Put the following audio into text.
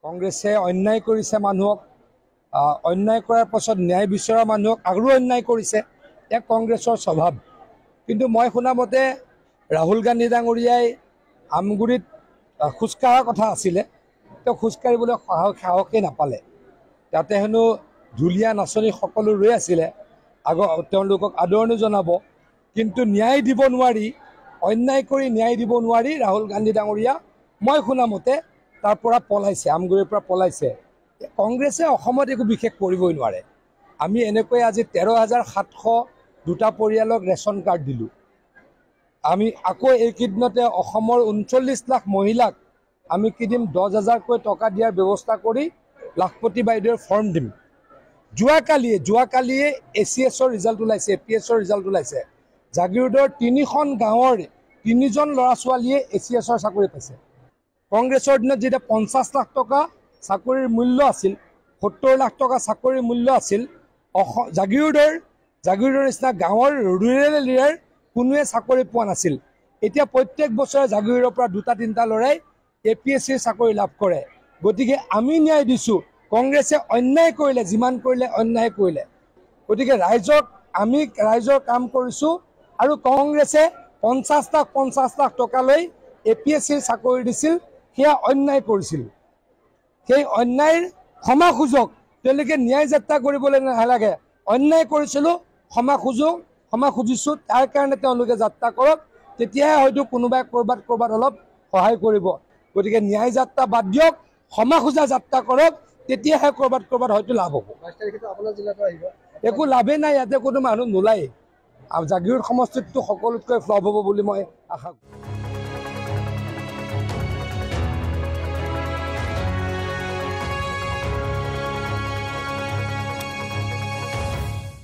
কংগ্ৰেছে অন্যায় কৰিছে মানুহক অন্যায় কৰাৰ পাছত ন্যায় বিচৰা মানুহক আৰু অন্যায় কৰিছে এক কংগ্ৰেছৰ স্বভাৱ কিন্তু মই শুনা মতে ৰাহুল গান্ধী ডাঙৰীয়াই আমগুৰিত খুজকাঢ়াৰ কথা আছিলে তেওঁ খুজকাঢ়িবলৈ সাহসেই নাপালে তাতে হেনো ঢুলীয়া নাচনী সকলো ৰৈ আছিলে তেওঁলোকক আদৰণি জনাব কিন্তু ন্যায় দিব নোৱাৰি অন্যায় কৰি ন্যায় দিব নোৱাৰি ৰাহুল গান্ধী ডাঙৰীয়া মই শুনা মতে তাৰ পৰা পলাইছে আমগুৰিৰ পৰা পলাইছে কংগ্ৰেছে অসমত একো বিশেষ কৰিবই নোৱাৰে আমি এনেকৈ আজি 13,700 দুটা পৰিয়ালক ৰেচন কাৰ্ড দিলোঁ আমি আকৌ এইকেইদিনতে অসমৰ 39 লাখ মহিলাক আমি কি দিম 10,000কৈ টকা দিয়াৰ ব্যৱস্থা কৰি লাখপতি বাইদেউৰ ফৰ্ম দিম যোৱাকালিয়ে ACSৰ ৰিজাল্ট ওলাইছে APSৰ ৰিজাল্ট ওলাইছে জাগিৰোডৰ 3খন গাঁৱৰ 3জন ল'ৰা ছোৱালীয়ে ACSৰ চাকৰি পাইছে কংগ্ৰেছৰ দিনত যেতিয়া 50 লাখ টকা চাকৰিৰ মূল্য আছিল 70 লাখ টকা চাকৰিৰ মূল্য আছিল জাগিৰোডৰ নিচিনা গাঁৱৰ ৰুৰেল এৰিয়াৰ কোনোৱে চাকৰি পোৱা নাছিল এতিয়া প্ৰত্যেক বছৰে জাগিৰোডৰ পৰা 2-3টা ল'ৰাই APSCৰ চাকৰি লাভ কৰে গতিকে আমি ন্যায় দিছোঁ কংগ্ৰেছে অন্যায় কৰিলে যিমান কৰিলে অন্যায় কৰিলে গতিকে আমি ৰাইজৰ কাম কৰিছোঁ আৰু কংগ্ৰেছে 50 লাখ টকা লৈ APSCৰ চাকৰি দিছিল সেয়া অন্যায় কৰিছিল সেই অন্যায়ৰ ক্ষমা খুজক তেওঁলোকে ন্যায় যাত্ৰা কৰিবলৈ নালাগে অন্যায় কৰিছিলোঁ ক্ষমা খুজিছোঁ তাৰ কাৰণে তেওঁলোকে যাত্ৰা কৰক তেতিয়াহে হয়তো কোনোবাই কৰবাত অলপ সহায় কৰিব গতিকে ন্যায় যাত্ৰা বাদ দিয়ক ক্ষমা খোজা যাত্ৰা কৰক তেতিয়াহে কৰবাত হয়তো লাভ হ'ব একো লাভেই নাই ইয়াতে কোনো মানুহ নোলায় আৰু জাগিৰোড সমষ্টিতটো সকলোতকৈ ফ্লপ হ'ব বুলি মই আশা কৰোঁ